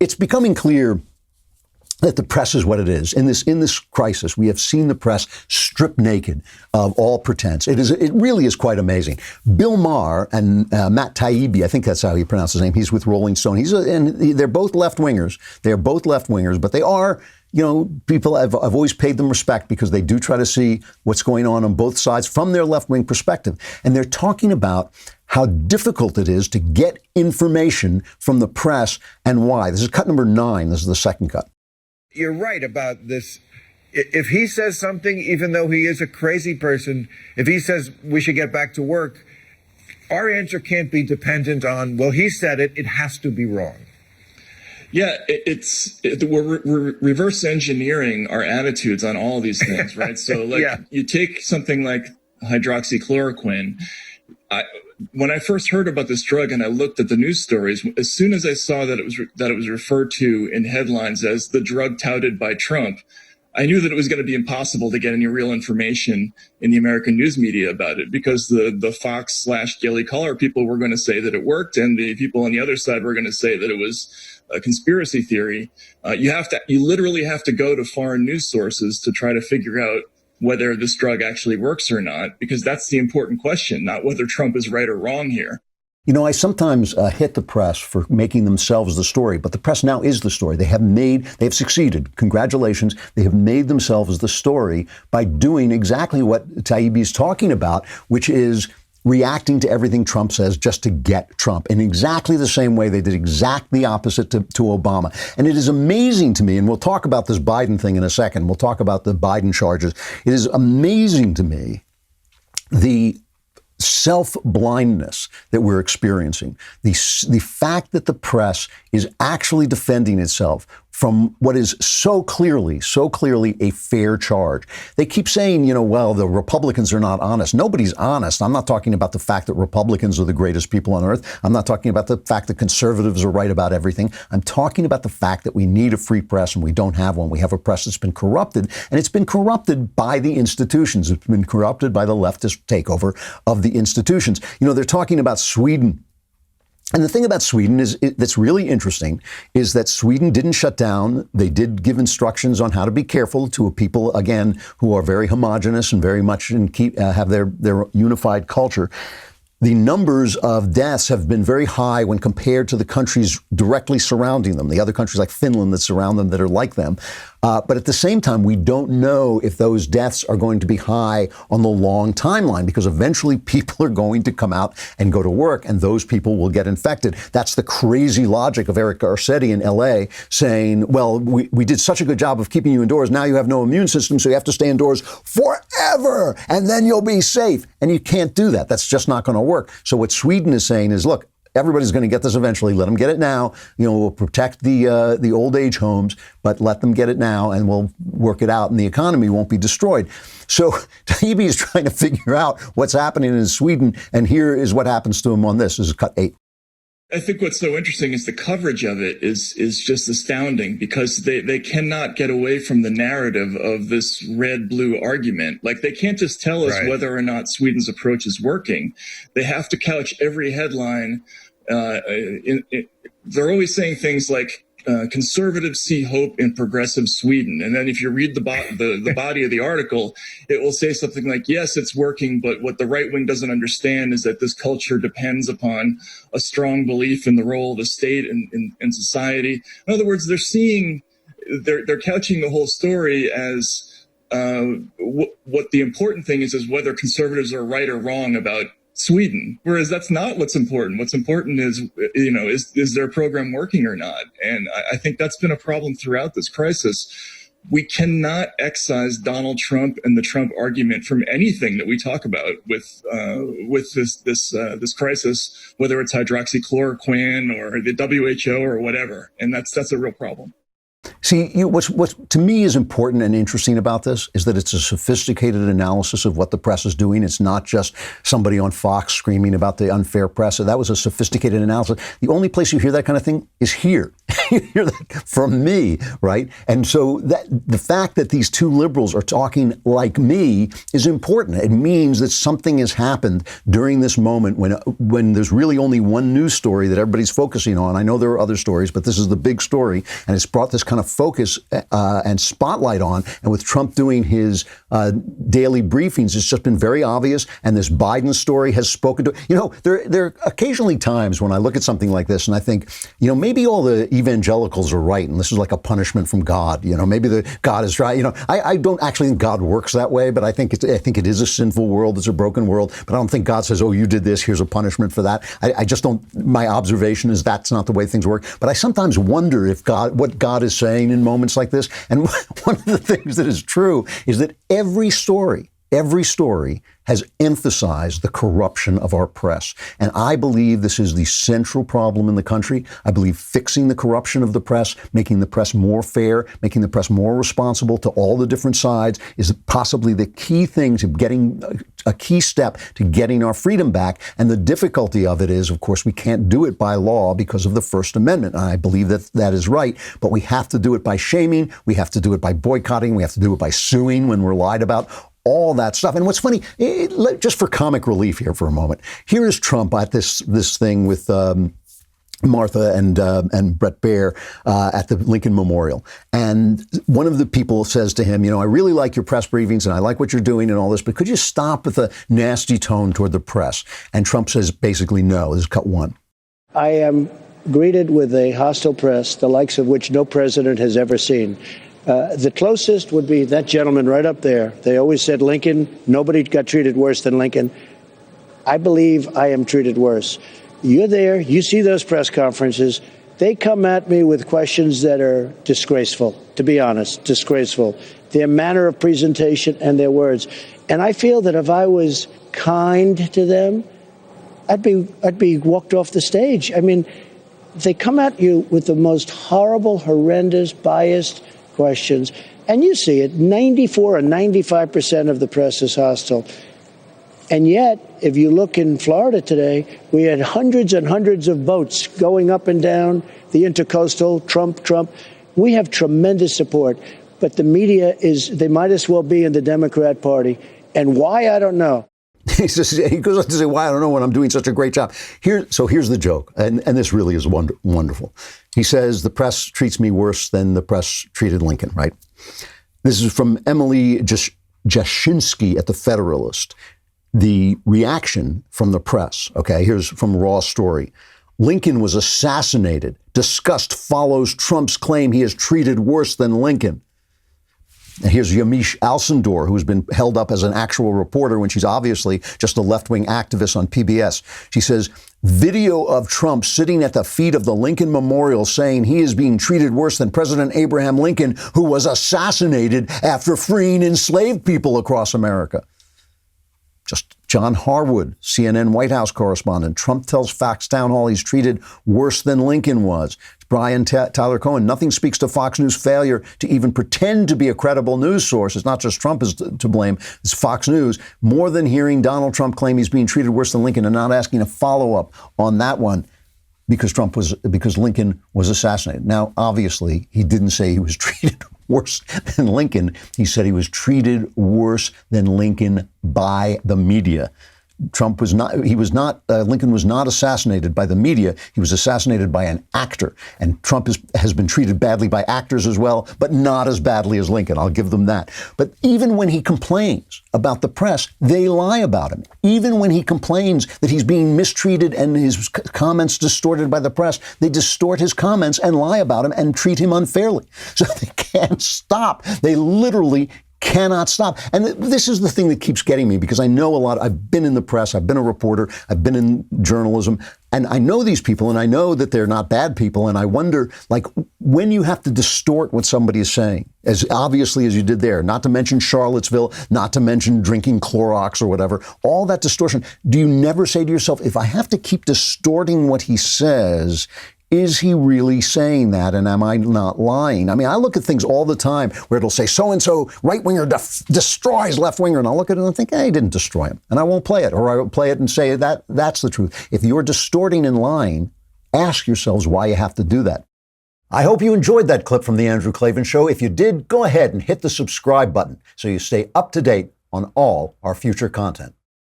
it's becoming clear that the press is what it is. In this crisis, we have seen the press stripped naked of all pretense. It really is quite amazing. Bill Maher and Matt Taibbi, I think that's how you pronounce his name. He's with Rolling Stone. They're both left wingers. They're both left wingers, but they are, people I've always paid them respect because they do try to see what's going on both sides from their left wing perspective. And they're talking about how difficult it is to get information from the press and why. This is cut number 9. This is the second cut. You're right about this. If he says something, even though he is a crazy person, if he says we should get back to work, our answer can't be dependent on, well, he said it, it has to be wrong. Yeah, we're reverse engineering our attitudes on all these things, right? So You take something like hydroxychloroquine. When I first heard about this drug and I looked at the news stories, as soon as I saw that it was referred to in headlines as the drug touted by Trump, I knew that it was going to be impossible to get any real information in the American news media about it because the Fox/Daily Caller people were going to say that it worked, and the people on the other side were going to say that it was a conspiracy theory. You literally have to go to foreign news sources to try to figure out whether this drug actually works or not, because that's the important question, not whether Trump is right or wrong here. I sometimes hit the press for making themselves the story, but the press now is the story. They have succeeded. Congratulations. They have made themselves the story by doing exactly what Taibbi is talking about, which is reacting to everything Trump says just to get Trump in exactly the same way they did exactly the opposite to Obama. And it is amazing to me, and we'll talk about this Biden thing in a second. We'll talk about the Biden charges. It is amazing to me the self-blindness that we're experiencing, the fact that the press is actually defending itself from what is so clearly a fair charge. They keep saying, well, the Republicans are not honest. Nobody's honest. I'm not talking about the fact that Republicans are the greatest people on earth. I'm not talking about the fact that conservatives are right about everything. I'm talking about the fact that we need a free press and we don't have one. We have a press that's been corrupted, and it's been corrupted by the institutions. It's been corrupted by the leftist takeover of the institutions. They're talking about Sweden. And the thing about Sweden that's really interesting is that Sweden didn't shut down. They did give instructions on how to be careful to a people, again, who are very homogenous and very much have their unified culture. The numbers of deaths have been very high when compared to the countries directly surrounding them, the other countries like Finland that surround them that are like them. But at the same time, we don't know if those deaths are going to be high on the long timeline, because eventually people are going to come out and go to work and those people will get infected. That's the crazy logic of Eric Garcetti in LA saying, well, we did such a good job of keeping you indoors. Now you have no immune system, so you have to stay indoors forever and then you'll be safe. And you can't do that. That's just not going to work. So what Sweden is saying is, look, everybody's going to get this eventually. Let them get it now. We'll protect the old age homes, but let them get it now and we'll work it out and the economy won't be destroyed. So Taibbi is trying to figure out what's happening in Sweden. And here is what happens to him on this. This is cut 8. I think what's so interesting is the coverage of it is just astounding, because they cannot get away from the narrative of this red-blue argument. Like, they can't just tell us whether or not Sweden's approach is working. They have to couch every headline. They're always saying things like, conservatives see hope in progressive Sweden. And then if you read the body of the article, it will say something like, yes, it's working, but what the right wing doesn't understand is that this culture depends upon a strong belief in the role of the state in society. In other words, they're couching the whole story as what the important thing is whether conservatives are right or wrong about Sweden, whereas that's not what's important. What's important is, is their program working or not? And I think that's been a problem throughout this crisis. We cannot excise Donald Trump and the Trump argument from anything that we talk about with this crisis, whether it's hydroxychloroquine or the WHO or whatever. And that's a real problem. See, what to me is important and interesting about this is that it's a sophisticated analysis of what the press is doing. It's not just somebody on Fox screaming about the unfair press. That was a sophisticated analysis. The only place you hear that kind of thing is here. You hear that from me, right? And so that the fact that these two liberals are talking like me is important. It means that something has happened during this moment when there's really only one news story that everybody's focusing on. I know there are other stories, but this is the big story, and it's brought this kind of focus and spotlight on. And with Trump doing his daily briefings, it's just been very obvious. And this Biden story has spoken to, there are occasionally times when I look at something like this and I think, maybe all the evangelicals are right, and this is like a punishment from God. Maybe God is right. I don't actually think God works that way, but I think it is a sinful world. It's a broken world. But I don't think God says, oh, you did this, here's a punishment for that. I just don't, my observation is that's not the way things work. But I sometimes wonder what God is saying in moments like this. And one of the things that is true is that every story has emphasized the corruption of our press. And I believe this is the central problem in the country. I believe fixing the corruption of the press, making the press more fair, making the press more responsible to all the different sides is possibly the key thing to getting a key step to getting our freedom back. And the difficulty of it is, of course, we can't do it by law because of the First Amendment. And I believe that is right. But we have to do it by shaming. We have to do it by boycotting. We have to do it by suing when we're lied about. All that stuff. And what's funny, just for comic relief here for a moment, here is Trump at this thing with Martha and Brett Baer at the Lincoln Memorial. And one of the people says to him, I really like your press briefings and I like what you're doing and all this, but could you stop with a nasty tone toward the press? And Trump says basically no. This is cut one. I am greeted with a hostile press, the likes of which no president has ever seen. The closest would be that gentleman right up there. They always said Lincoln. Nobody got treated worse than Lincoln. I believe I am treated worse. You're there. You see those press conferences. They come at me with questions that are disgraceful, to be honest, disgraceful. Their manner of presentation and their words. And I feel that if I was kind to them, I'd be walked off the stage. I mean, they come at you with the most horrible, horrendous, biased questions, and you see it, 94 or 95% of the press is hostile. And yet, if you look in Florida today, we had hundreds and hundreds of boats going up and down the intercoastal, Trump. We have tremendous support, but the media they might as well be in the Democrat Party. And why, I don't know. He goes on to say, why, I don't know when I'm doing such a great job. So here's the joke, and this really is wonderful. He says, the press treats me worse than the press treated Lincoln, right? This is from Emily Jashinsky at The Federalist. The reaction from the press, okay, here's from Raw Story. Lincoln was assassinated. Disgust follows Trump's claim he is treated worse than Lincoln. And here's Yamiche Alcindor, who's been held up as an actual reporter when she's obviously just a left-wing activist on PBS. She says, video of Trump sitting at the feet of the Lincoln Memorial saying he is being treated worse than President Abraham Lincoln, who was assassinated after freeing enslaved people across America. Just John Harwood, CNN White House correspondent. Trump tells Fox Town Hall he's treated worse than Lincoln was. Brian Tyler Cohen, nothing speaks to Fox News' failure to even pretend to be a credible news source. It's not just Trump is to blame, it's Fox News. More than hearing Donald Trump claim he's being treated worse than Lincoln and not asking a follow-up on that one because Lincoln was assassinated. Now, obviously, he didn't say he was treated worse than Lincoln. He said he was treated worse than Lincoln by the media. Lincoln was not assassinated by the media. He was assassinated by an actor. And Trump has been treated badly by actors as well, but not as badly as Lincoln. I'll give them that. But even when he complains about the press, they lie about him. Even when he complains that he's being mistreated and his comments distorted by the press, they distort his comments and lie about him and treat him unfairly. So they can't stop. They literally cannot stop. And this is the thing that keeps getting me, because I know a lot. I've been in the press. I've been a reporter. I've been in journalism. And I know these people, and I know that they're not bad people. And I wonder, like, when you have to distort what somebody is saying, as obviously as you did there, not to mention Charlottesville, not to mention drinking Clorox or whatever, all that distortion, do you never say to yourself, if I have to keep distorting what he says, is he really saying that, and am I not lying? I mean, I look at things all the time where it'll say so-and-so right-winger destroys left-winger, and I'll look at it and think, he didn't destroy him, and I won't play it, or I will play it and say that's the truth. If you're distorting and lying, ask yourselves why you have to do that. I hope you enjoyed that clip from The Andrew Klavan Show. If you did, go ahead and hit the subscribe button so you stay up to date on all our future content.